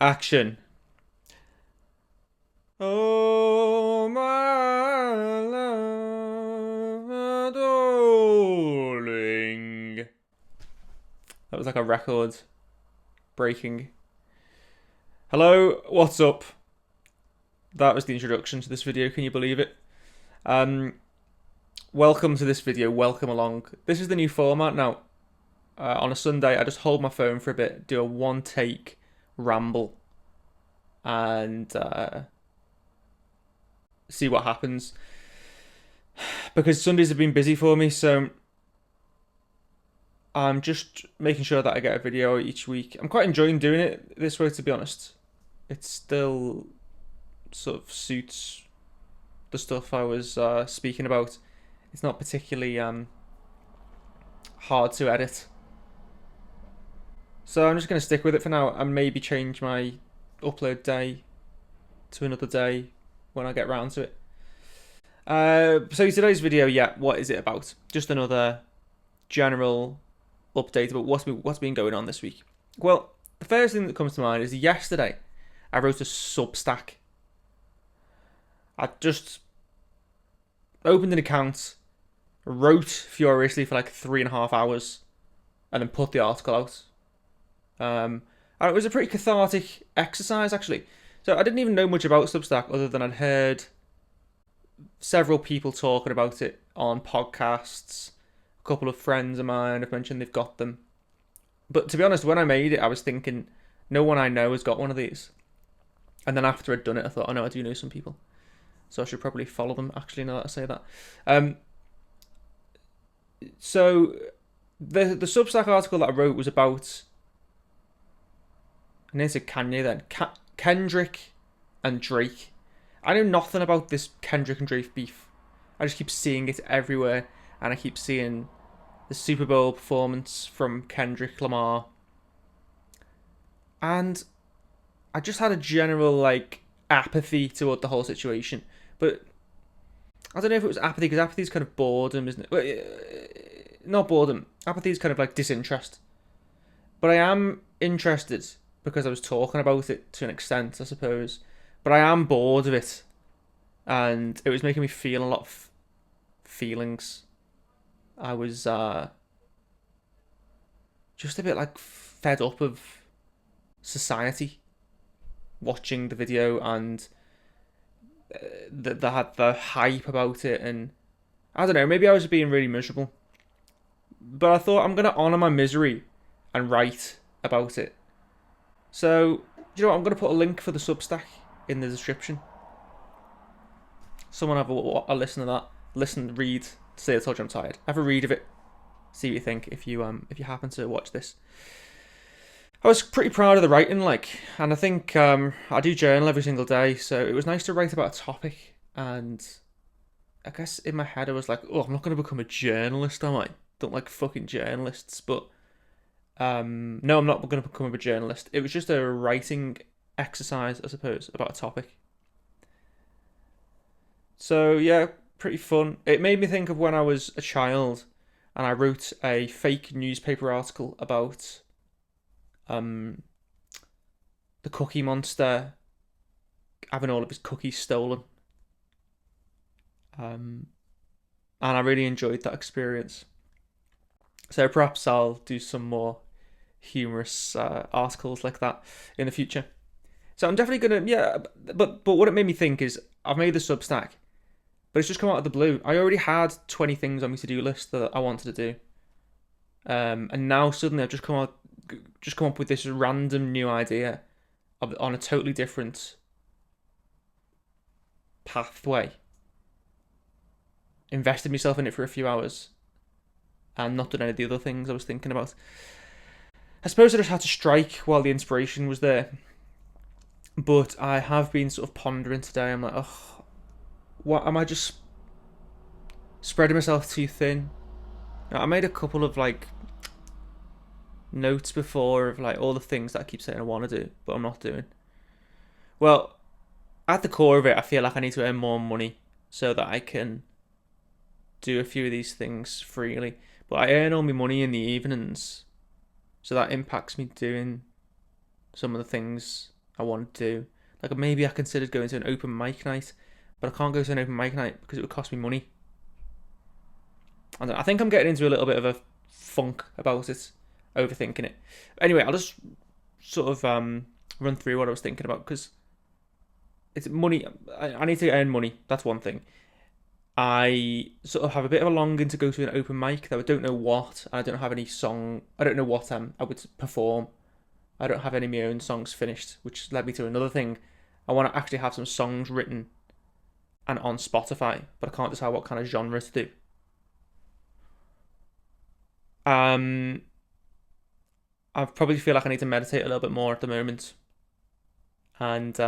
Action. Oh, my love, darling. That was like a record breaking. Hello, what's up? That was the introduction to this video, can you believe it? Welcome to this video, welcome along. This is the new format now. On a Sunday, I just hold my phone for a bit, do a one take ramble, and see what happens. Because Sundays have been busy for me, so I'm just making sure that I get a video each week. I'm quite enjoying doing it this way, to be honest. It still sort of suits the stuff I was speaking about. It's not particularly hard to edit. So I'm just going to stick with it for now and maybe change my upload day to another day when I get round to it. So today's video, what is it about? Just another general update about what's been going on this week. Well, the first thing that comes to mind is yesterday I wrote a Substack. I just opened an account, wrote furiously for like 3.5 hours, and then put the article out. And it was a pretty cathartic exercise, actually. So I didn't even know much about Substack other than I'd heard several people talking about it on podcasts. A couple of friends of mine have mentioned they've got them. But to be honest, when I made it, I was thinking, no one I know has got one of these. And then after I'd done it, I thought, oh no, I do know some people. So I should probably follow them, actually, now that I say that. So the Substack article that I wrote was about, I named it Kanye then, Kendrick and Drake. I know nothing about this Kendrick and Drake beef. I just keep seeing it everywhere, and I keep seeing the Super Bowl performance from Kendrick Lamar. And I just had a general, apathy toward the whole situation. But I don't know if it was apathy, because apathy is kind of boredom, isn't it? Well, not boredom. Apathy is kind of like disinterest. But I am interested because I was talking about it to an extent, I suppose. But I am bored of it. And it was making me feel a lot of feelings. I was just a bit fed up of society watching the video, and they had the hype about it, and I don't know, maybe I was being really miserable. But I thought I'm going to honour my misery and write about it. So, you know what, I'm going to put a link for the Substack in the description. Someone have a listen to that. Listen, read. Say I told you I'm tired. Have a read of it. See what you think if you happen to watch this. I was pretty proud of the writing, and I think I do journal every single day, so it was nice to write about a topic. And I guess in my head I was like, oh, I'm not going to become a journalist, am I? Don't like fucking journalists, but no, I'm not going to become a journalist. It was just a writing exercise, I suppose, about a topic. So yeah, pretty fun. It made me think of when I was a child and I wrote a fake newspaper article about the Cookie Monster having all of his cookies stolen. And I really enjoyed that experience. So perhaps I'll do some more humorous articles like that in the future. So I'm definitely gonna, but what it made me think is I've made the Substack, but it's just come out of the blue. I already had 20 things on my to-do list that I wanted to do, and now suddenly I've just come up with this random new idea on a totally different pathway. Invested myself in it for a few hours, and not done any of the other things I was thinking about. I suppose I just had to strike while the inspiration was there. But I have been sort of pondering today. I'm like, oh, what am I just spreading myself too thin? Now, I made a couple of notes before of all the things that I keep saying I want to do, but I'm not doing. Well, at the core of it, I feel like I need to earn more money so that I can do a few of these things freely. But I earn all my money in the evenings, so that impacts me doing some of the things I want to do. Like maybe I considered going to an open mic night, but I can't go to an open mic night because it would cost me money. I think I'm getting into a little bit of a funk about it, overthinking it. Anyway, I'll just sort of run through what I was thinking about, because it's money. I need to earn money. That's one thing. I sort of have a bit of a longing to go to an open mic, though I don't know what. I don't have any song. I don't know what I would perform. I don't have any of my own songs finished, which led me to another thing. I want to actually have some songs written and on Spotify, but I can't decide what kind of genre to do. I probably feel like I need to meditate a little bit more at the moment, and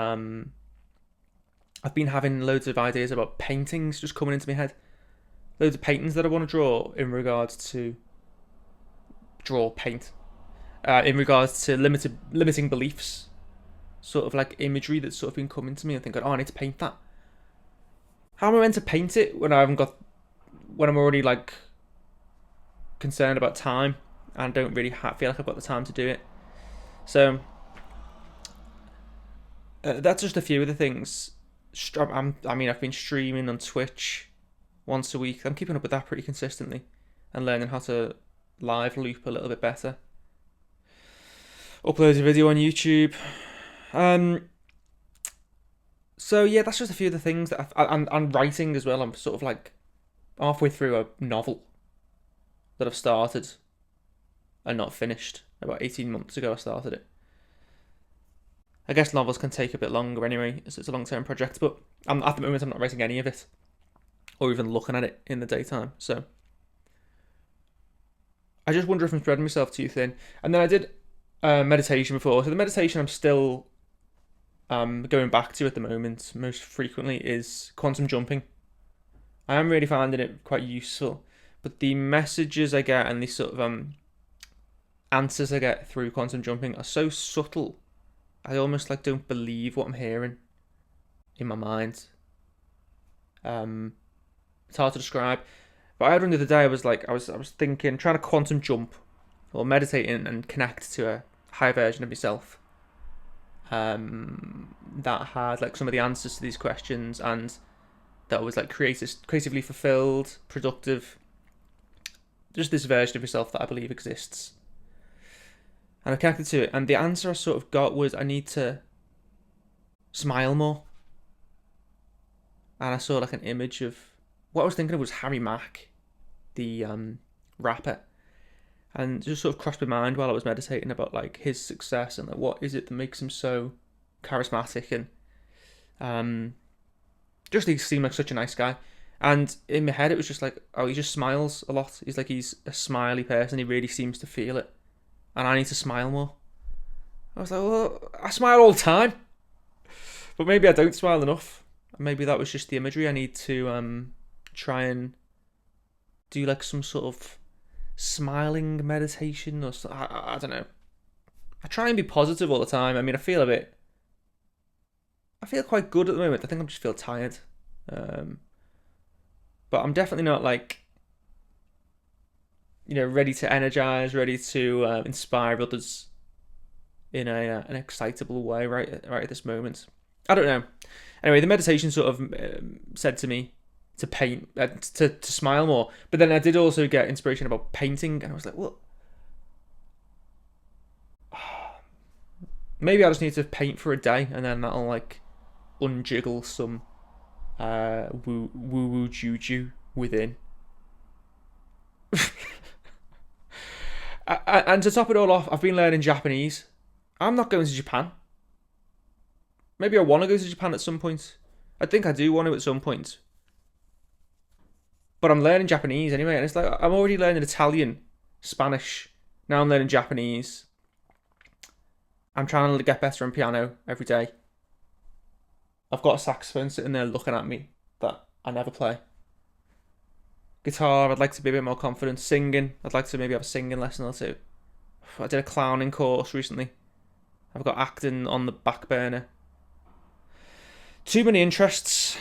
I've been having loads of ideas about paintings just coming into my head. Loads of paintings that I want to draw in regards to paint. In regards to limiting beliefs, sort of like imagery that's sort of been coming to me and thinking, oh, I need to paint that. How am I meant to paint it when I'm already like concerned about time and don't really feel like I've got the time to do it? So that's just a few of the things. I've been streaming on Twitch once a week. I'm keeping up with that pretty consistently and learning how to live loop a little bit better. Upload a video on YouTube. So yeah, that's just a few of the things that I'm writing as well. I'm sort of like halfway through a novel that I've started and not finished. About 18 months ago I started it. I guess novels can take a bit longer anyway, as it's a long-term project, but at the moment I'm not writing any of it or even looking at it in the daytime. So I just wonder if I'm spreading myself too thin. And then I did meditation before. So the meditation I'm still going back to at the moment most frequently is quantum jumping. I am really finding it quite useful, but the messages I get and the sort of answers I get through quantum jumping are so subtle. I almost like don't believe what I'm hearing in my mind. It's hard to describe, but I had one the other day. I was thinking, trying to quantum jump or meditating and connect to a higher version of myself that had like some of the answers to these questions, and that was like creatively fulfilled, productive, just this version of yourself that I believe exists. And I connected to it, and the answer I sort of got was I need to smile more. And I saw like an image of what I was thinking of was Harry Mack, the rapper, and just sort of crossed my mind while I was meditating about like his success and like what is it that makes him so charismatic, and just he seemed like such a nice guy. And in my head it was just like, oh, he just smiles a lot. He's a smiley person. He really seems to feel it. And I need to smile more. I was like, well, I smile all the time. But maybe I don't smile enough. Maybe that was just the imagery. I need to try and do like some sort of smiling meditation or something. I don't know. I try and be positive all the time. I mean, I feel quite good at the moment. I think I just feel tired. But I'm definitely not like, ready to energize, ready to inspire others in an excitable way right at this moment. I don't know. Anyway, the meditation sort of said to me to paint, to smile more. But then I did also get inspiration about painting, and I was like, well, maybe I just need to paint for a day, and then that'll like unjiggle some woo juju within. And to top it all off, I've been learning Japanese. I'm not going to Japan. Maybe I want to go to Japan at some point. I think I do want to at some point. But I'm learning Japanese anyway, and it's like I'm already learning Italian, Spanish. Now I'm learning Japanese. I'm trying to get better on piano every day. I've got a saxophone sitting there looking at me that I never play. Guitar, I'd like to be a bit more confident. Singing, I'd like to maybe have a singing lesson or two. I did a clowning course recently. I've got acting on the back burner. Too many interests.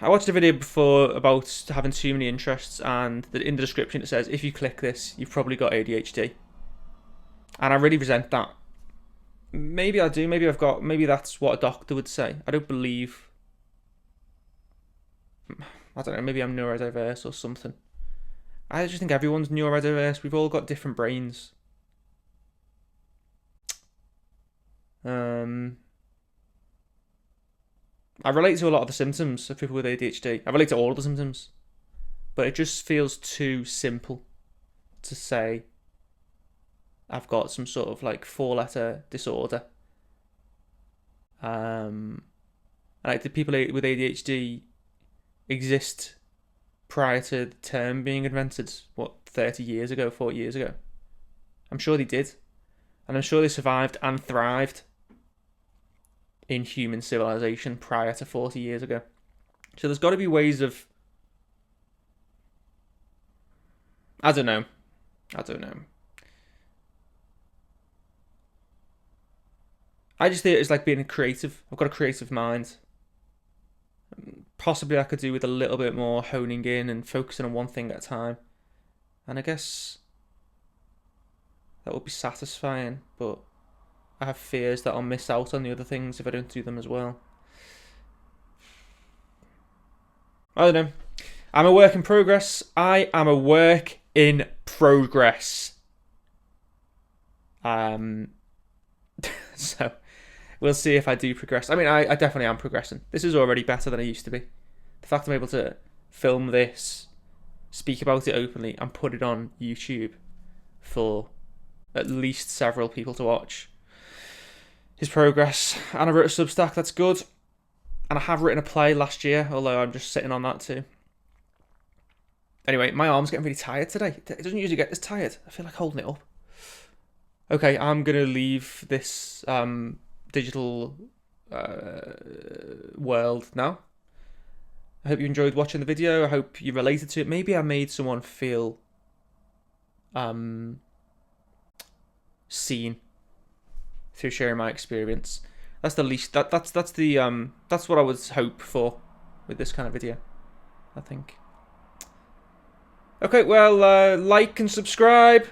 I watched a video before about having too many interests, and in the description it says, if you click this, you've probably got ADHD. And I really resent that. Maybe I do. Maybe that's what a doctor would say. I don't believe. I don't know. Maybe I'm neurodiverse or something. I just think everyone's neurodiverse. We've all got different brains. I relate to a lot of the symptoms of people with ADHD. I relate to all of the symptoms. But it just feels too simple to say I've got some sort of like 4-letter disorder. Like, did people with ADHD exist prior to the term being invented? What, 30 years ago, 40 years ago? I'm sure they did. And I'm sure they survived and thrived in human civilization prior to 40 years ago. So there's got to be ways of... I don't know. I just think it's like being creative. I've got a creative mind. Possibly I could do with a little bit more honing in and focusing on one thing at a time. And I guess that would be satisfying, but I have fears that I'll miss out on the other things if I don't do them as well. I don't know. I'm a work in progress. I am a work in progress. So we'll see if I do progress. I mean, I definitely am progressing. This is already better than I used to be. The fact I'm able to film this, speak about it openly, and put it on YouTube for at least several people to watch is progress. And I wrote a Substack, that's good. And I have written a play last year, although I'm just sitting on that too. Anyway, my arm's getting really tired today. It doesn't usually get this tired. I feel like holding it up. Okay, I'm going to leave this digital world now. I hope you enjoyed watching the video. I hope you related to it. Maybe I made someone feel seen through sharing my experience. That's the least. That's what I would hope for with this kind of video, I think. Okay, well, like and subscribe.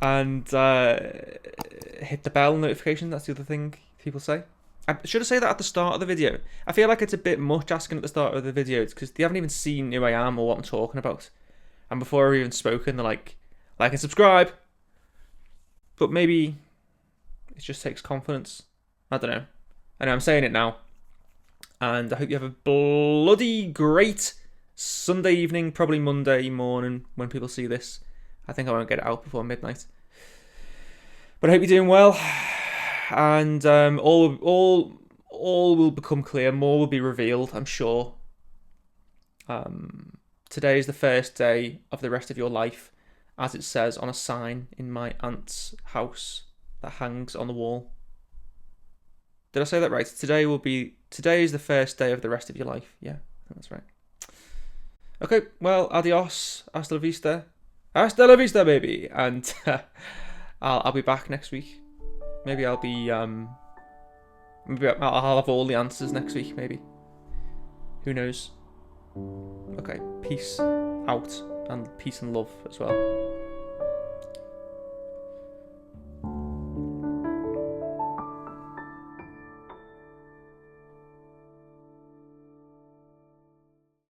And hit the bell notification. That's the other thing people say. I should have said that at the start of the video. I feel like it's a bit much asking at the start of the video because they haven't even seen who I am or what I'm talking about. And before I've even spoken, they're like and subscribe. But maybe it just takes confidence. I don't know. I know I'm saying it now. And I hope you have a bloody great Sunday evening, probably Monday morning when people see this. I think I won't get it out before midnight. But I hope you're doing well. And all will become clear. More will be revealed, I'm sure. Today is the first day of the rest of your life, as it says on a sign in my aunt's house that hangs on the wall. Did I say that right? Today is the first day of the rest of your life. Yeah, I think that's right. Okay, well, adios, hasta la vista. Hasta la vista, baby. And I'll be back next week. Maybe I'll be maybe I'll have all the answers next week. Maybe. Who knows? Okay. Peace out and peace and love as well.